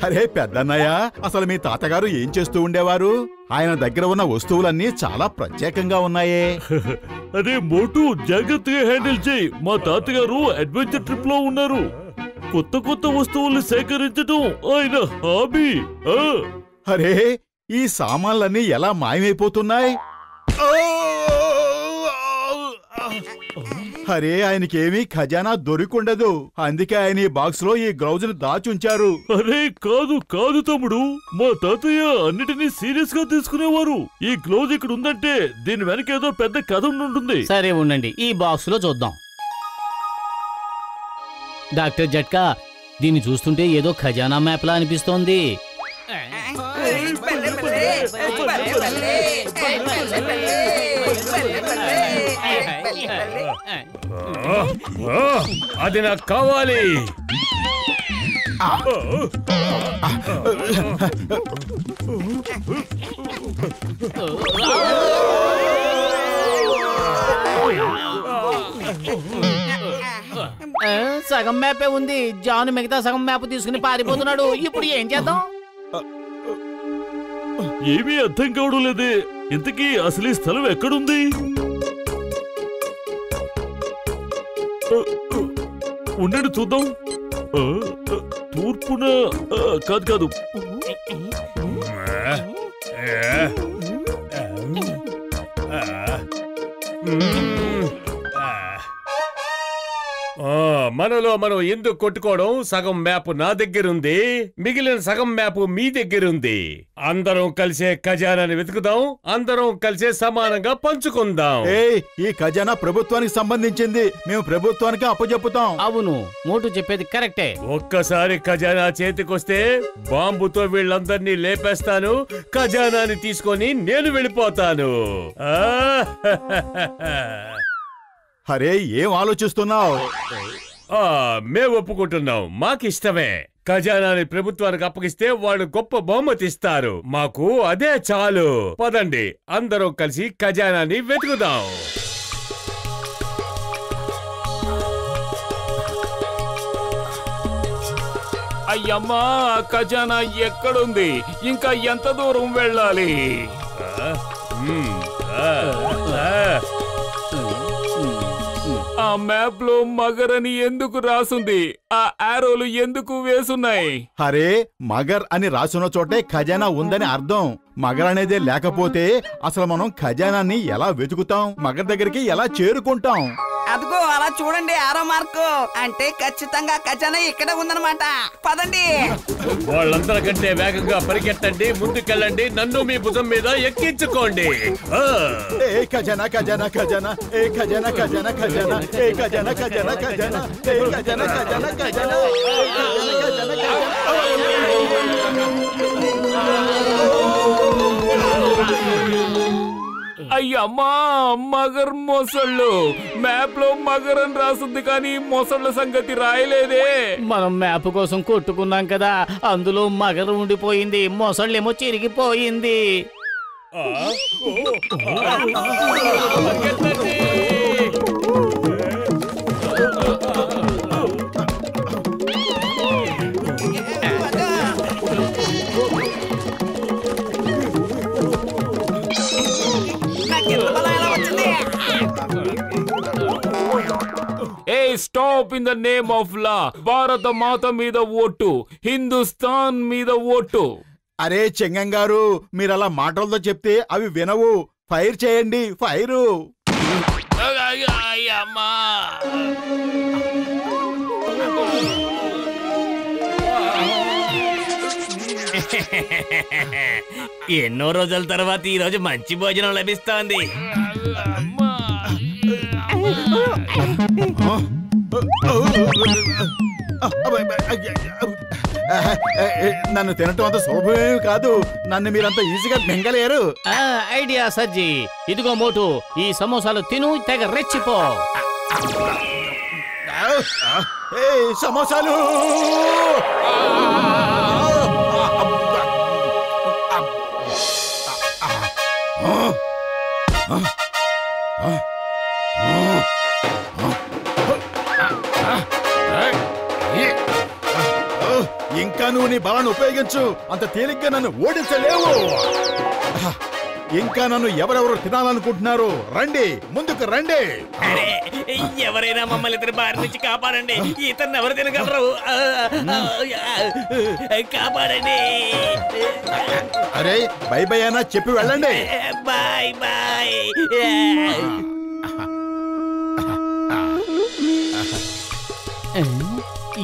అరే పెద్దన్నయ్య, అసలు మీ తాతగారు ఏం చేస్తూ ఉండేవారు? ఆయన దగ్గర ఉన్న వస్తువులన్నీ చాలా ప్రత్యేకంగా ఉన్నాయే. అదే మోటు, జాగ్రత్తగా హ్యాండిల్ చేయి. మా తాతగారు అడ్వెంచర్ ట్రిప్ లో ఉన్నారు. కొత్త కొత్త వస్తువుల్ని సేకరించడం ఆయన హాబీ. అరే, ఈ సామాన్లన్నీ ఎలా మాయమైపోతున్నాయి? అరే, ఆయనకేమీ ఖజానా దొరికుండదు. అందుకే ఆయన ఈ బాక్స్ లో ఈ గ్లౌజ్ ను దాచుంచారు. అరే కాదు కాదు తమ్ముడు, మా తాతయ్య అన్నిటినీ సీరియస్ గా తీసుకునేవారు. ఈ గ్లౌజ్ ఇక్కడ ఉందంటే దీని వెనక ఏదో పెద్ద కథ ఉంటుంది. సరే ఉండండి, ఈ బాక్స్ లో చూద్దాం. డాక్టర్ జట్కా, దీన్ని చూస్తుంటే ఏదో ఖజానా మ్యాప్ లా అనిపిస్తోంది. అది నాకు కావాలి. సగం మ్యాపే ఉంది. జాన్ మిగతా సగం మ్యాప్ తీసుకుని పారిపోతున్నాడు. ఇప్పుడు ఏం చేద్దాం? ఏమీ అర్థం కావడం లేదే. ఇంతకీ అసలు ఈ స్థలం ఎక్కడుంది? ఉండండి చూద్దాం. తూర్పున కాదు కాదు, మనలో మనం ఎందుకు కొట్టుకోవడం? సగం మ్యాప్ నా దగ్గరుంది, మిగిలిన సగం మ్యాప్ మీ దగ్గరుంది. అందరం కలిసే ఖజానాని వెతుకుదాం, అందరం కలిసే సమానంగా పంచుకుందాం. ఈ ఖజానా ప్రభుత్వానికి సంబంధించింది. మేము ప్రభుత్వానికి అప్పచెప్పుతాం. అవును, మోటు చెప్పేది కరెక్టే. ఒక్కసారి ఖజానా చేతికొస్తే బాంబుతో వీళ్ళందరినీ లేపేస్తాను. ఖజానాని తీసుకొని నేను వెళ్ళిపోతాను. అరే, ఏం ఆలోచిస్తున్నావు? మేము ఒప్పుకుంటున్నాం, మాకిష్టమే. ఖజానాని ప్రభుత్వానికి అప్పగిస్తే వాళ్ళు గొప్ప బహుమతి ఇస్తారు. మాకు అదే చాలు. పదండి, అందరం కలిసి ఖజానాని వెతుకుదాం. అయ్యమ్మా, ఖజానా ఎక్కడుంది? ఇంకా ఎంత దూరం వెళ్ళాలి? ఆ మ్యాప్ లో మగర్ అని ఎందుకు రాసుంది? ఆ ఆరోలు ఎందుకు వేసున్నాయి? అరే, మగర్ అని రాసున్న చోటే ఖజానా ఉందని అర్థం. మగర్ అనేది లేకపోతే అసలు మనం ఖజానాన్ని ఎలా వెతుకుతాం? మగర్ దగ్గరికి ఎలా చేరుకుంటాం? అదిగో అలా చూడండి, ఆరో మార్కు అంటే ఖచ్చితంగా ఖజానా ఇక్కడే ఉందన్నమాట. పదండి. వాళ్ళందరికంటే వేగంగా పరిగెత్తండి, ముందుకెళ్ళండి, నన్ను మీ భుజం మీద ఎక్కించుకోండి. ఏ ఖజానా ఖజానా ఖజానా, ఏ ఖజానా ఖజానా ఖజానా, ఏ ఖజానా ఖజానా ఖజానా, ఏ ఖజానా ఖజానా ఖజానా, అయ్యమ్మా, మగర్ మొసళ్ళు. మ్యాప్ లో మగర్ అని రాసుంది కానీ మొసళ్ళ సంగతి రాయలేదే. మనం మ్యాప్ కోసం కొట్టుకున్నాం కదా, అందులో మగరు ఉండిపోయింది. మొసళ్ళేమో చిరిగిపోయింది. Stop in the name of law. భారత మాత మీద ఓటు, హిందుస్థాన్ మీద ఓటు. అరే చెంగం గారు, మీరు అలా మాటలతో చెప్తే అవి వినవు. ఫైర్ చేయండి, ఫైరు. అమ్మా, ఎన్నో రోజుల తర్వాత ఈ రోజు మంచి భోజనం లభిస్తోంది. నన్ను తినటం అంత సులభమేమి కాదు. నన్ను మీరంతా ఈజీగా మింగలేరు. ఐడియా సజ్జి. ఇదిగో మోటు, ఈ సమోసాలు తిను, తెగ రెచ్చిపో. సమోసాలు. నువ్వు నీ బలాన్ని ఉపయోగించు. అంత తేలిగ్గా నన్ను ఓడించలేవు. ఇంకా నన్ను ఎవరెవరు తినాలనుకుంటున్నారు? రండి, ముందుకు రండి. అరే, ఎవరైనా మమ్మల్ని ఇతని బారి నుంచి కాపాడండి. ఇతన్ని ఎవరు తినగలరు? కాపాడండి. అరే బై బై అన్నా చెప్పి వెళ్ళండి. Bye bye.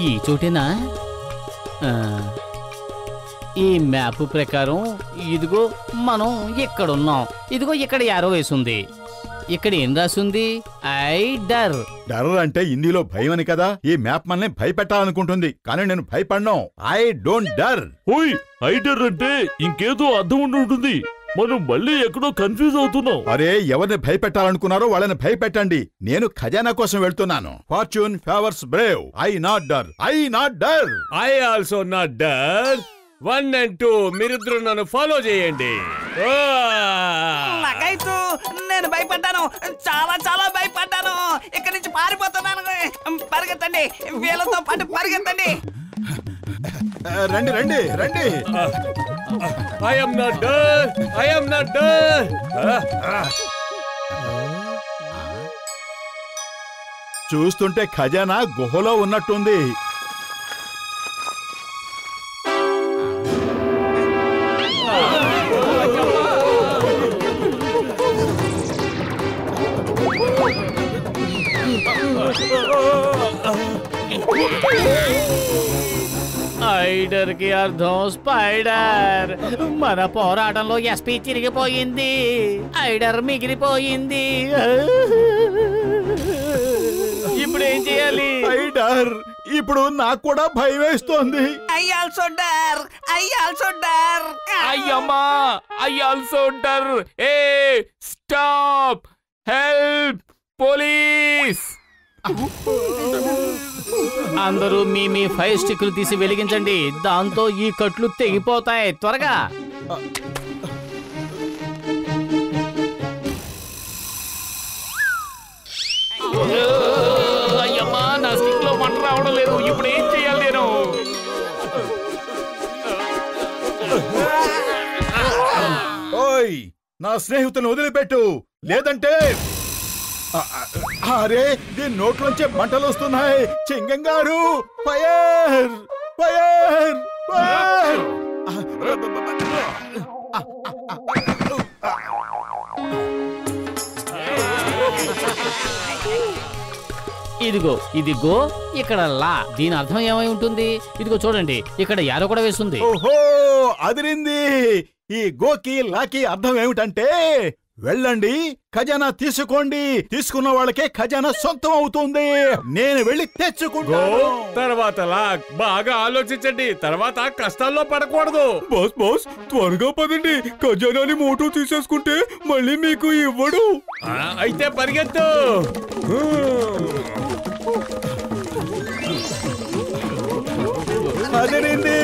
ఈ చోటేనా? ఈ మ్యాప్ ప్రకారం ఇదిగో మనం ఇక్కడున్నాం. ఇదిగో ఇక్కడ యారో వేసుంది. ఇక్కడ ఏం రాసుంది? ఐడర్. డర్ అంటే హిందీలో భయం అని కదా. ఈ మ్యాప్ మనల్ని భయపెట్టాలనుకుంటుంది, కానీ నేను భయపడ్ను. I don't డర్. ఓయ్, ఐడర్ అంటే ఇంకేదో అర్థం ఉండి ఉంటుంది. మనం మళ్ళీ ఎక్కడో కన్ఫ్యూజ్ అవుతున్నాం. అరే ఎవరిని భయపెట్టాలనుకున్నారో వాళ్ళని భయపెట్టండి. నేను ఖజానా కోసం వెళ్తున్నాను. Fortune favours brave. I not డర్. ఐ నాట్ డర్. ఐ ఆల్సో నాట్ డర్. 1 and 2 మీరిద్దరు నన్ను ఫాలో చేయండి. నాకైతూ నేను భయపడ్డాను, చాలా చాలా భయపడ్డాను. ఇక్కడి నుంచి పారిపోతున్నాను. పరిగెత్తండి, వీళ్ళతో పాటు పరిగెత్తండి. రండి రండి రండి. I am not done. I am not done. చూస్తుంటే ఖజానా గుహలో ఉన్నట్టుంది. ఐడర్ కి అర్థం స్పైడర్. మన పోరాటంలో ఎస్పీ తిరిగిపోయింది, ఐడర్ మిగిలిపోయింది. ఇప్పుడు ఏం చేయాలి? ఐడర్, ఇప్పుడు నాకు కూడా భయం వేస్తోంది. ఐ ఆల్సో డర్. ఐ ఆల్సో డర్. అయ్యమ్మా, ఐ ఆల్సో డర్. Hey stop, help, police. అందరూ మీ మీ ఫైర్ స్టిక్లు తీసి వెలిగించండి. దాంతో ఈ కట్లు తెగిపోతాయి. త్వరగా. అయ్యమ్మా, నా స్టిక్ లో మంట రావడం లేదు. ఇప్పుడు ఏం చేయాలి నేను? ఓయ్, నా స్నేహితుని వదిలిపెట్టు, లేదంటే. అరే దీని నోట్లోంచే మంటలు వస్తున్నాయి. చింగం గారు, ఫైర్ ఫైర్ ఫైర్. ఇదిగో ఇదిగో ఇక్కడ లా. దీని అర్థం ఏమై ఉంటుంది? ఇదిగో చూడండి, ఇక్కడ యారో కూడా వేస్తుంది. ఓహో, అదిరింది. ఈ గోకి లాకి అర్థం ఏమిటంటే, వెళ్ళండి, ఖజానా తీసుకోండి. తీసుకున్న వాళ్ళకే ఖజానా సొంతం అవుతుంది. నేను వెళ్ళి తెచ్చుకుంటాను. తర్వాత లాక్. బాగా ఆలోచించండి, తర్వాత కష్టాల్లో పడకూడదు. బాస్ బాస్, త్వరగా పదండి. ఖజానాని మోటో తీసేసుకుంటే మళ్ళీ మీకు ఇవ్వడు. అయితే పరిగెత్తు. అదిరింది,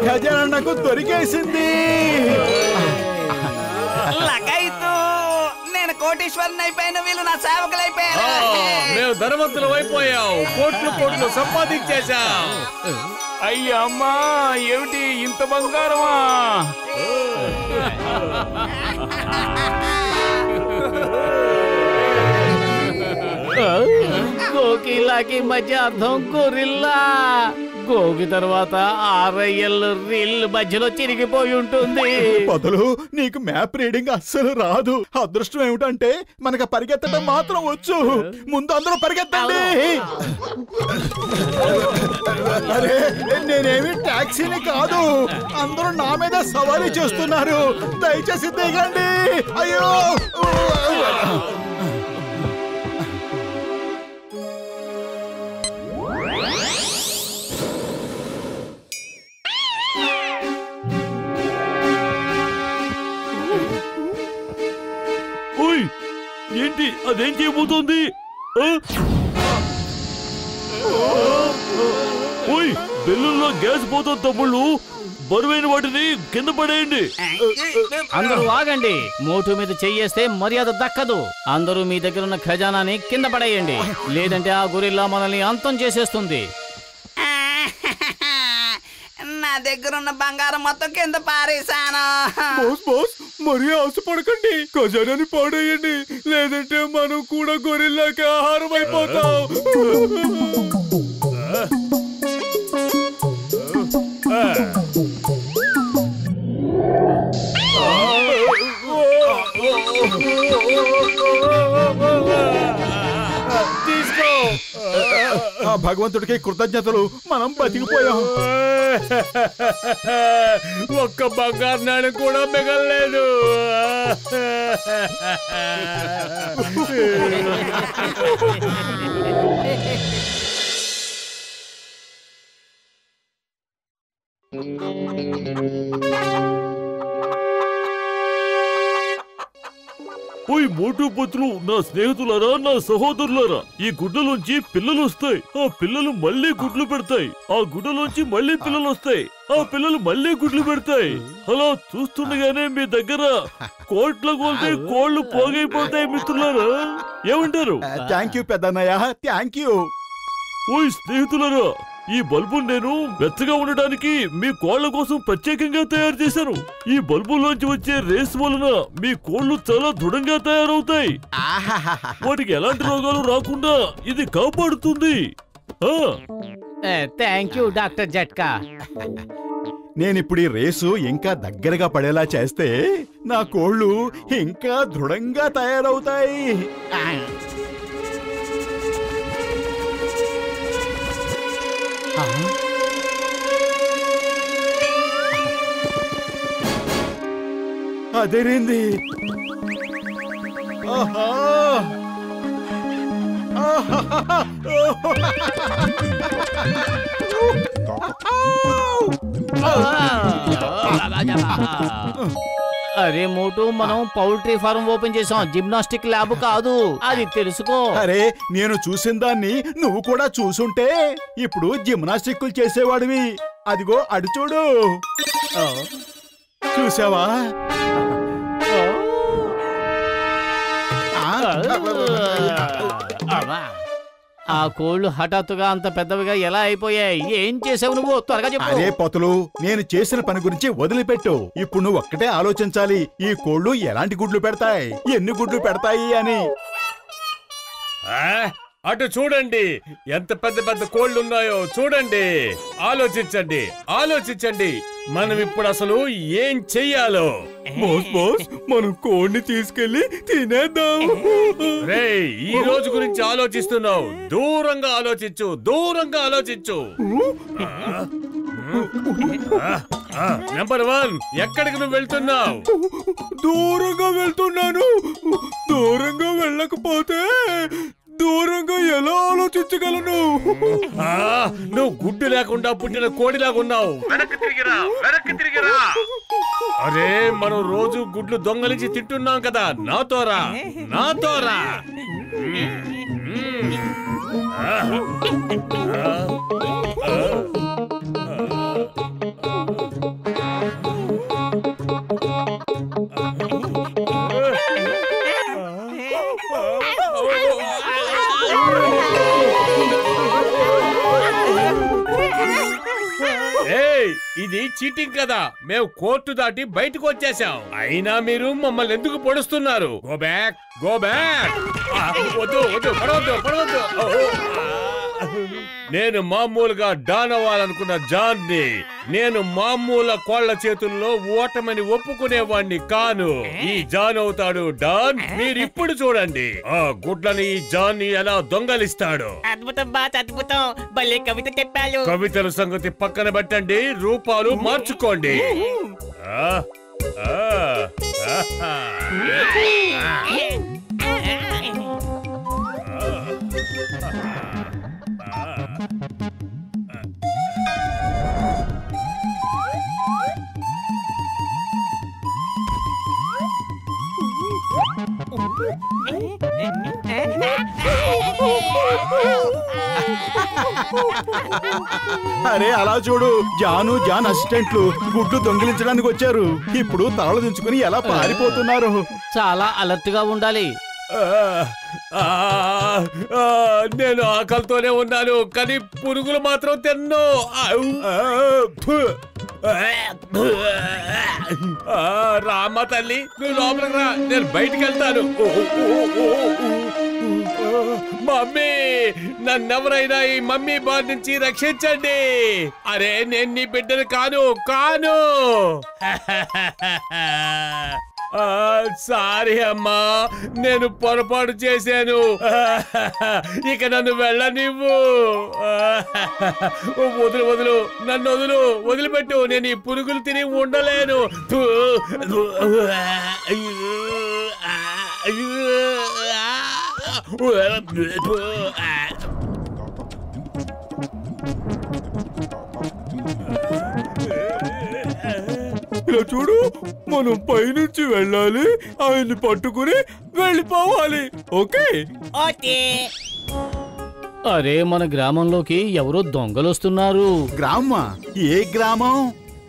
ఖజానా నాకు దొరికేసింది. లగైతూ నేను కోటీశ్వరుని అయిపోయిన, వీళ్ళు నా సేవకులు అయిపోయారు. మేము ధనవంతులు అయిపోయాం, కోట్లు కోట్లు సంపాదించేశాం. అయ్యమ్మా, ఏమిటి ఇంత బంగారమా? గోకి లాకి మధ్య అర్థం గొరిల్లా. గోకి తర్వాత ఆర్ఐఎల్ రిల్ మధ్యలో చిరిగిపోయి ఉంటుంది. బదులు నీకు మ్యాప్ రీడింగ్ అస్సలు రాదు. అదృష్టం ఏమిటంటే మనకు పరిగెత్తడం మాత్రం వచ్చు. ముందు అందరూ పరిగెత్తండి. అరే నేనేమి టాక్సీని కాదు, అందరూ నా మీద సవారీ చేస్తున్నారు. దయచేసి దిగండి. అయ్యో, ఓయ్, ఏంటి అదేం చేయబోతోంది? ఓయ్, బెల్లుల్లో గ్యాస్ పోతుంది తమ్ముళ్ళు. బరువైన వాటిని కింద పడేయండి. అందరూ ఆగండి. మోటు మీద చెయ్యేస్తే మర్యాద దక్కదు. అందరూ మీ దగ్గర ఉన్న ఖజానాని కింద పడేయండి, లేదంటే ఆ గొరిల్లా మనల్ని అంతం చేసేస్తుంది. నా దగ్గరున్న బంగారం మొత్తం కింద పారేశాను. మరీ ఆశపడకండి, ఖజానాని పాడేయండి, లేదంటే మనం కూడా గొరిల్లాకి ఆహారం అయిపోతాం. తీసుకో. ఆ భగవంతుడికి కృతజ్ఞతలు, మనం బతికిపోయాం. ఒక్క బంగారు నాణెం కూడా మిగలలేదు. ఓయ్ మోటు పత్రులు, నా స్నేహితులారా, నా సహోదరులారా, ఈ గుడ్డలోంచి పిల్లలు వస్తాయి. ఆ పిల్లలు మళ్ళీ గుడ్లు పెడతాయి. ఆ గుడ్డలోంచి మళ్ళీ పిల్లలు వస్తాయి. ఆ పిల్లలు మళ్ళీ గుడ్లు పెడతాయి. అలా చూస్తుండగానే మీ దగ్గర కోట్ల కొలితే కోళ్లు పోగైపోతాయి మిత్రులారా. ఏమంటారు? థ్యాంక్ యూ పెద్దన్నయ్య, థ్యాంక్ యూ. ఓయ్ స్నేహితులారా, ఈ బల్బు నేను వెచ్చగా ఉండడానికి మీ కోళ్ల కోసం ప్రత్యేకంగా తయారు చేశాను. ఈ బల్బులోంచి వచ్చే రేస్ వలన మీ కోళ్లు చాలా దృఢంగా తయారవుతాయి. వాటికి ఎలాంటి రోగాలు రాకుండా ఇది కాపాడుతుంది. థ్యాంక్ యూ డాక్టర్ జట్కా. నేనిప్పుడు ఈ రేసు ఇంకా దగ్గరగా పడేలా చేస్తే నా కోళ్లు ఇంకా దృఢంగా తయారవుతాయి. అదేరింది. ఆహా! అరే మోటు, మనం పౌల్ట్రీ ఫార్మ్ ఓపెన్ చేసాం, జిమ్నాస్టిక్ ల్యాబ్ కాదు, అది తెలుసుకో. అరే, నేను చూసిన దాన్ని నువ్వు కూడా చూసుంటే ఇప్పుడు జిమ్నాస్టిక్లు చేసేవాడివి. అదిగో అడు చూడు. చూసావా? ఆ కోళ్లు హఠాత్తుగా అంత పెద్దవిగా ఎలా అయిపోయాయి? ఏం చేసావు నువ్వు? త్వరగా చెప్పు. అరే పతులు, నేను చేసిన పని గురించి వదిలిపెట్టు. ఇప్పుడు నువ్వు ఒక్కటే ఆలోచించాలి, ఈ కోళ్లు ఎలాంటి గుడ్లు పెడతాయి, ఎన్ని గుడ్లు పెడతాయి అని. అటు చూడండి, ఎంత పెద్ద పెద్ద కోళ్ళు ఉన్నాయో చూడండి. ఆలోచించండి, ఆలోచించండి. మనం ఇప్పుడు అసలు ఏం చెయ్యాలో? మనం కోడిని తీసుకెళ్లి తినేద్దాం. రేయ్, ఈ రోజు గురించి ఆలోచిస్తున్నావు? దూరంగా ఆలోచించు, దూరంగా ఆలోచించు. నెంబర్ 1, ఎక్కడికి నువ్వు వెళ్తున్నావు? దూరంగా వెళ్తున్నాను. దూరంగా వెళ్ళకపోతే దూరంగా ఎలా ఆలోచించగలను? నువ్వు గుడ్డు లేకుండా పుట్టిన కోడిలాగా ఉన్నావు. వెనక్కి తిరిగిరా, వెనక్కి తిరిగిరా. అరే, మనం రోజు గుడ్లు దొంగలించి తింటున్నాం కదా, నాతోరా, నాతోరా. ఇది చీటింగ్ కదా. మేము కోర్టు దాటి బయటకు వచ్చేసాం, అయినా మీరు మమ్మల్ని ఎందుకు పొడుస్తున్నారు? Go back, go back. వద్దు వద్దు, పడవద్దు పడవద్దు. నేను మామూలుగా డాన్ అవ్వాలనుకున్న జాన్ని. నేను మామూలు కోళ్ల చేతుల్లో ఓటమని ఒప్పుకునేవాణ్ణి కాను. ఈ జాన్ అవుతాడు డాన్. మీరు ఇప్పుడు చూడండి ఆ గుడ్లని ఈ జాన్ ఎలా దొంగలిస్తాడు. అద్భుతం బాత్, అద్భుతం. భలే కవిత చెప్పారు. కవితల సంగతి పక్కన పెట్టండి, రూపాలు మార్చుకోండి. అరే అలా చూడు, జాన్ అసిస్టెంట్లు గుడ్లు దొంగిలించడానికి వచ్చారు. ఇప్పుడు తలలు దించుకుని ఎలా పారిపోతున్నారు. చాలా అలర్ట్ గా ఉండాలి. నేను ఆకలితోనే ఉన్నాను, కానీ పురుగులు మాత్రం తిన్ను. రామ్మ తల్లి, నువ్వు లోపలికి రా, నేను బయటికి వెళ్తాను. మమ్మీ, నన్నెవరైనా ఈ మమ్మీ బార్ నుంచి రక్షించండి. అరే, నేను నీ బిడ్డను కాను. సారీ అమ్మా, నేను పొరపాటు చేశాను. ఇక నన్ను వెళ్ళనివ్వు. వదులు, నన్ను వదిలిపెట్టు. నేను ఈ పురుగులు తిని ఉండలేను. ఇలా చూడు, మనం పైనుంచి వెళ్ళాలి, ఆయన్ని పట్టుకుని వెళ్ళిపోవాలి. ఓకే? అరే, మన గ్రామంలోకి ఎవరో దొంగలు వస్తున్నారు. గ్రామమా? ఏ గ్రామం?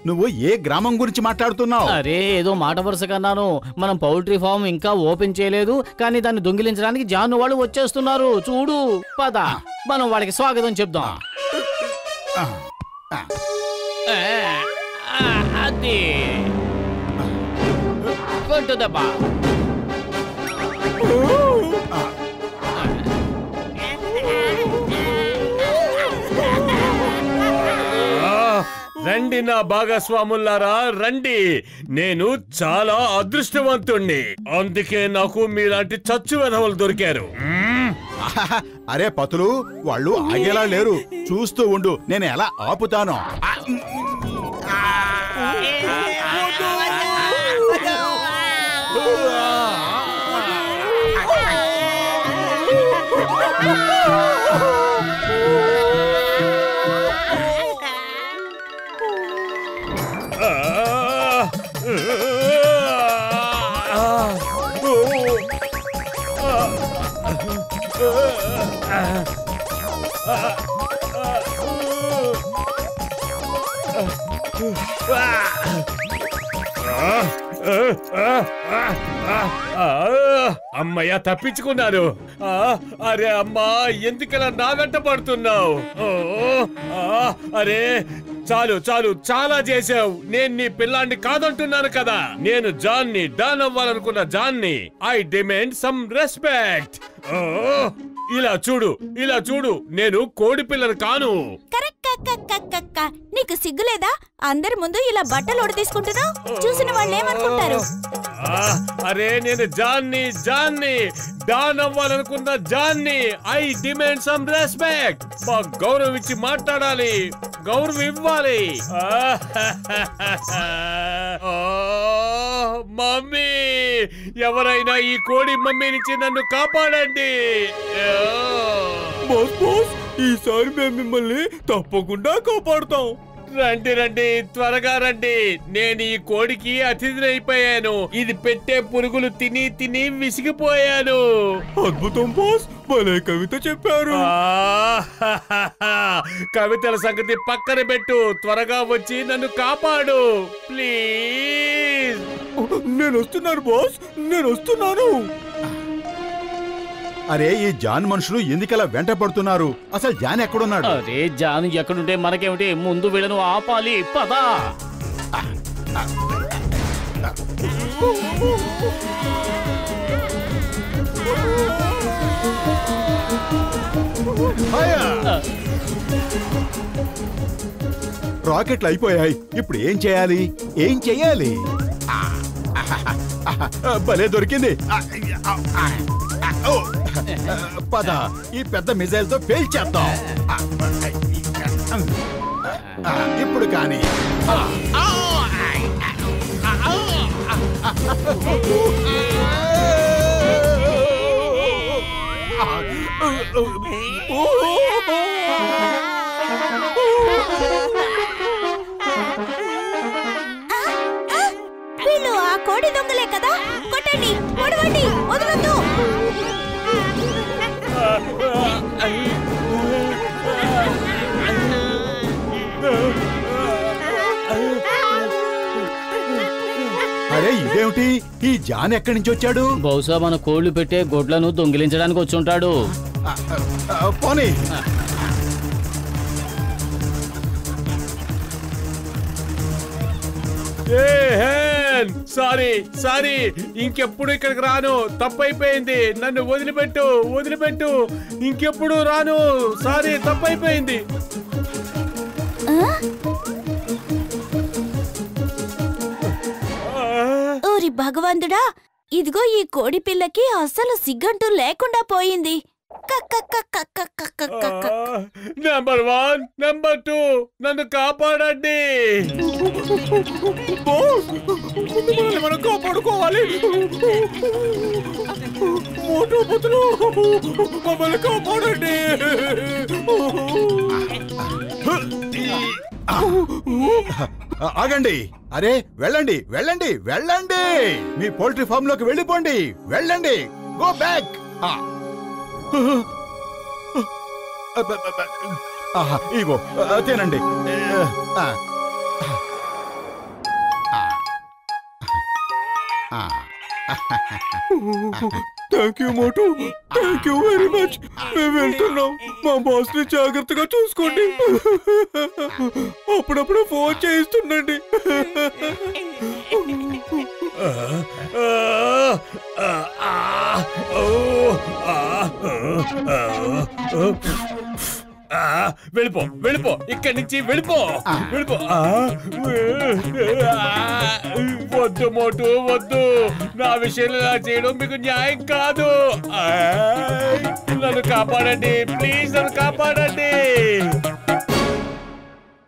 నువ్వు ఏ గ్రామం గురించి మాట్లాడుతున్నావు? అరే, ఏదో మాట వరుస కన్నాను. మనం పౌల్ట్రీ ఫామ్ ఇంకా ఓపెన్ చేయలేదు, కానీ దాన్ని దొంగిలించడానికి జాను వాళ్ళు వచ్చేస్తున్నారు. చూడు, పద, మనం వాళ్ళకి స్వాగతం చెప్దాం. అది కొట్టు దెబ్బ. రండి నా భాగస్వాములారా, రండి. నేను చాలా అదృష్టవంతుణ్ణి, అందుకే నాకు మీలాంటి చచ్చు వెధవలు దొరికారు. అరే పతులు, వాళ్ళు ఆగేలా లేరు. చూస్తూ ఉండు, నేను ఎలా ఆపుతాను. అమ్మయ్య, తప్పించుకున్నాను. అరే అమ్మా, ఎందుకలా నా వెంట పడుతున్నావు? అరే చాలు, చాలా చేసావు. నేను నీ పిల్లాన్ని కాదంటున్నాను కదా. నేను జాన్ని, డాన్ అవ్వాలనుకున్న జాన్ని. I demand some respect. ఇలా చూడు, నేను కోడి పిల్లను కాను. నీకు సిగ్గులేదా? అందరి ముందు ఇలా బట్టలు ఓడి తీసుకుంటున్నావు. చూసిన వాళ్ళు ఏమనుకుంటారు? అరే, నేను జాన్ని, డాన్ అవ్వాలనుకున్న జాన్ని. I demand some respect. మా గౌరవం ఇచ్చి మాట్లాడాలి, గౌరవం ఇవ్వాలి. మమ్మీ, ఎవరైనా ఈ కోడి మమ్మీ నుంచి నన్ను కాపాడండి. ఈసారి మేము మిమ్మల్ని తప్పకుండా కాపాడుతాం. రండి, త్వరగా రండి. నేను ఈ కోడికి అతిథిని అయిపోయాను. ఇది పెట్టే పురుగులు తిని విసిగిపోయాను. అద్భుతం బాస్, భలే కవిత చెప్పారు. కవితల సంగతి పక్కన పెట్టు, త్వరగా వచ్చి నన్ను కాపాడు ప్లీజ్. నేను వస్తున్నాను బాస్, నేను వస్తున్నాను. అరే, ఈ జాన్ మనుషులు ఎందుకలా వెంట పడుతున్నారు? అసలు జాన్ ఎక్కడున్నాడు? అరే, జాను ఎక్కడుంటే మనకేమిటి? ముందు వీళ్ళను ఆపాలి, పదా. రాకెట్లు అయిపోయాయి. ఇప్పుడు ఏం చేయాలి? భలే దొరికింది. పద, ఈ పెద్ద మిజైల్ తో పేల్చేద్దాం. ఇప్పుడు కానీ వీళ్ళు ఆ కోడి దొంగలే కదా? కొట్టండి, పొడవండి, వదలొద్దు. అరే, ఇదేమిటి? ఈ జాన్ ఎక్కడి నుంచి వచ్చాడు? బహుశా మన కోళ్లు పెట్టే గొడ్లను దొంగిలించడానికి వచ్చి ఉంటాడు. పోనీ. సారీ సారీ, ఇంకెప్పుడు ఇక్కడికి రాను. తప్పైపోయింది, నన్ను వదిలిపెట్టు. ఇంకెప్పుడు రాను. సారీ, తప్పైపోయింది. ఓరి భగవంతుడా, ఇదిగో ఈ కోడి పిల్లకి అసలు సిగ్గంటూ లేకుండా పోయింది. నెంబర్ 1, నెంబర్ 2, నన్ను కాపాడండి. మనం కాపాడుకోవాలి. మోటు పతులు, మమ్మల్ని కాపాడండి. ఆగండి. అరే వెళ్ళండి. మీ పౌల్ట్రీ ఫామ్ లోకి వెళ్ళిపోండి. వెళ్ళండి. Go back. ఇగో తినండి. Thank you Motu, thank you very much. మేము వెళ్తున్నాం. మా బాస్ ని జాగ్రత్తగా చూసుకోండి. అప్పుడప్పుడు ఫోన్ చేయిస్తుండండి. వెళ్ళిపో, ఇక్కడి నుంచి వెళ్ళిపో. వద్దు మోటు, వద్దు. నా విషయంలో ఇలా చేయడం మీకు న్యాయం కాదు. నన్ను కాపాడండి, ప్లీజ్, నన్ను కాపాడండి.